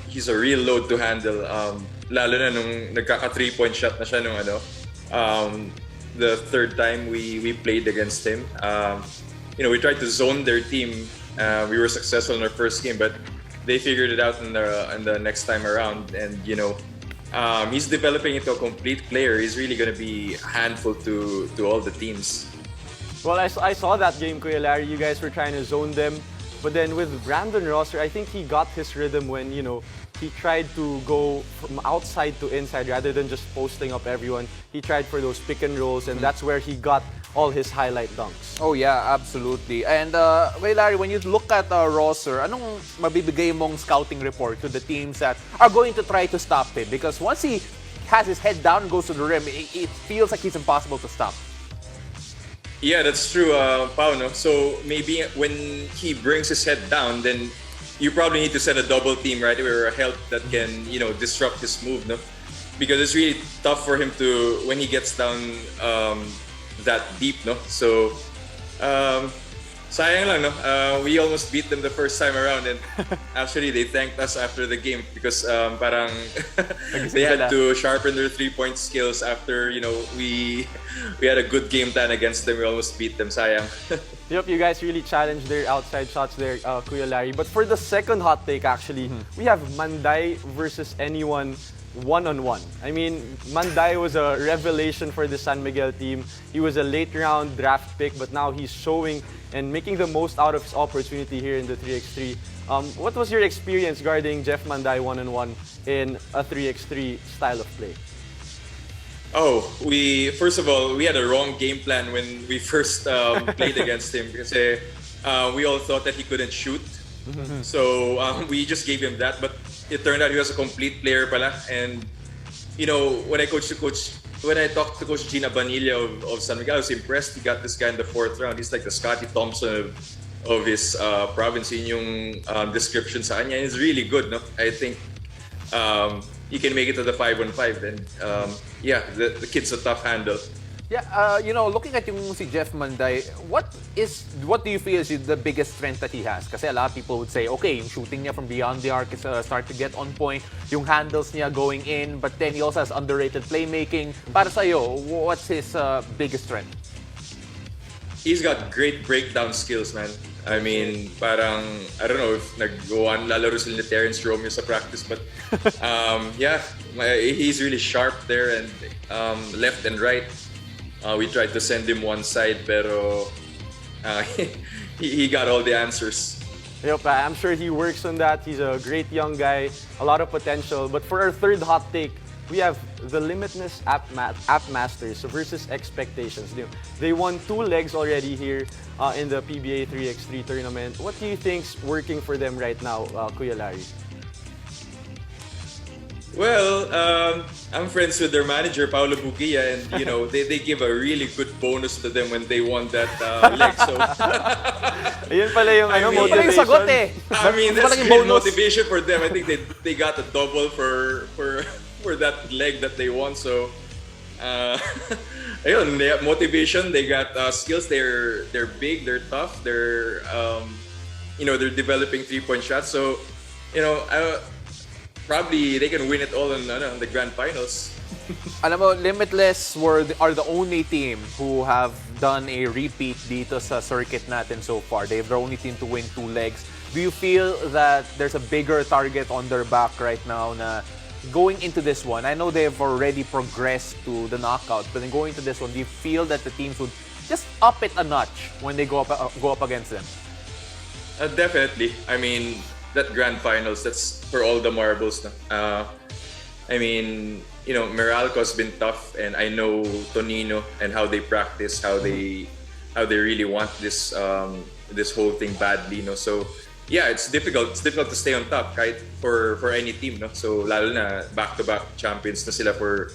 he's a real load to handle. Lalo na nung nagkaka 3-point shot na siya nung the third time we played against him. We tried to zone their team. We were successful in our first game, but they figured it out in the next time around. And he's developing into a complete player. He's really going to be a handful to all the teams. Well, I saw that game, Kuya Larry. You guys were trying to zone them. But then with Brandon Rosser, I think he got his rhythm when, he tried to go from outside to inside rather than just posting up everyone. He tried for those pick and rolls, and that's where he got all his highlight dunks. Oh yeah, absolutely. And Larry, when you look at Rosser, anong mabibigay mong scouting report to the teams that are going to try to stop him? Because once he has his head down and goes to the rim, it feels like he's impossible to stop. Yeah, that's true, Pao. No? So maybe when he brings his head down, then you probably need to set a double team right or a help that can disrupt his move. No, because it's really tough for him to when he gets down that deep. No, so sayang lang. No, we almost beat them the first time around, and actually they thanked us after the game because parang they had to sharpen their 3-point skills after we had a good game plan against them. We almost beat them. Sayang. Yep, you guys really challenged their outside shots there, Kuya Larry. But for the second hot take, actually, we have Manday versus anyone one-on-one. I mean, Manday was a revelation for the San Miguel team. He was a late-round draft pick, but now he's showing and making the most out of his opportunity here in the 3x3. What was your experience guarding Jeff Manday one-on-one in a 3x3 style of play? Oh, first of all, we had a wrong game plan when we first played against him because we all thought that he couldn't shoot. So we just gave him that, but it turned out he was a complete player pala. And when I talked to Coach Gina Banilla of San Miguel, I was impressed. He got this guy in the 4th round. He's like the Scotty Thompson of his province. Yun yung description sa kanya. He's really good, no? I think he can make it to the 5-on-5, and the kid's a tough handle. Yeah, looking at yung si Jeff Manday, what do you feel is the biggest strength that he has? Kasi a lot of people would say, okay, yung shooting niya from beyond the arc is start to get on point, yung handles niya going in, but then he also has underrated playmaking. Para sa'yo, what's his biggest strength? He's got great breakdown skills, man. I mean, parang, I don't know if nag-go-on lalaro sila ni Terrence Romeo sa practice, but he's really sharp there and left and right. We tried to send him one side, pero he got all the answers. Yep, I'm sure he works on that. He's a great young guy, a lot of potential. But for our third hot take, we have the Limitless App Masters versus Expectations. They won 2 legs already here in the PBA 3x3 tournament. What do you think's working for them right now, Kuya Larry? Well, I'm friends with their manager, Paolo Bugia, and they give a really good bonus to them when they won that leg. So, ayun pala yung motivation. Sagot eh. I mean, that's great motivation for them. I think they got a double for that leg that they won. So, ayun, they have motivation. They got skills. They're big. They're tough. They're they're developing 3-point shots. So, probably they can win it all in the grand finals. Alam mo, Limitless are the only team who have done a repeat dito sa circuit natin so far. They're the only team to win 2 legs. Do you feel that there's a bigger target on their back right now na going into this one? I know they've already progressed to the knockout, but then going into this one, do you feel that the teams would just up it a notch when they go up against them? Definitely. I mean, that grand finals, that's for all the marbles. I mean, Meralco's been tough, and I know Tonino and how they practice, how they really want this whole thing badly. So yeah, it's difficult. It's difficult to stay on top, right? For any team. So lalo na back-to-back champions na sila for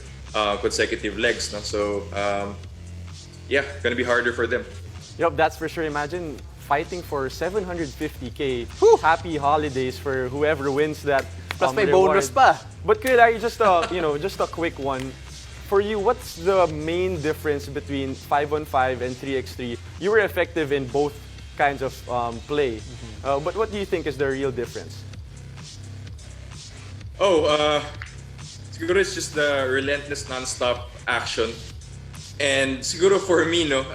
consecutive legs. So yeah, gonna be harder for them. Yep, that's for sure. Imagine fighting for 750K. Happy holidays for whoever wins that. Plus may reward. bonus pa. But Kuya Larry, just a quick one. For you, what's the main difference between 5-on-5 and 3x3? You were effective in both kinds of play. But what do you think is the real difference? Oh, siguro it's just the relentless non-stop action. And siguro for me, no,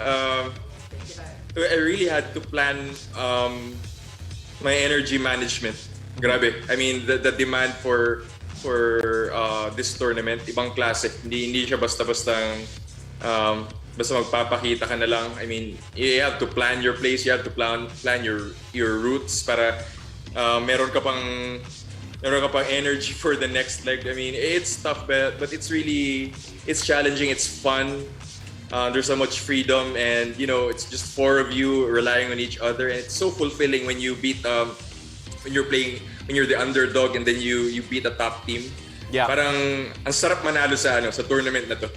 I really had to plan my energy management. Grabe. I mean, the demand for this tournament, ibang klase. Hindi siya basta magpapakita ka na lang. I mean, you have to plan your place, you have to plan your routes para meron ka pang energy for the next leg. I mean, it's tough, but it's challenging, it's fun. There's so much freedom, and it's just four of you relying on each other, and it's so fulfilling when you beat when you're the underdog and then you beat a top team. Yeah. Parang ang sarap manalo sa tournament na to.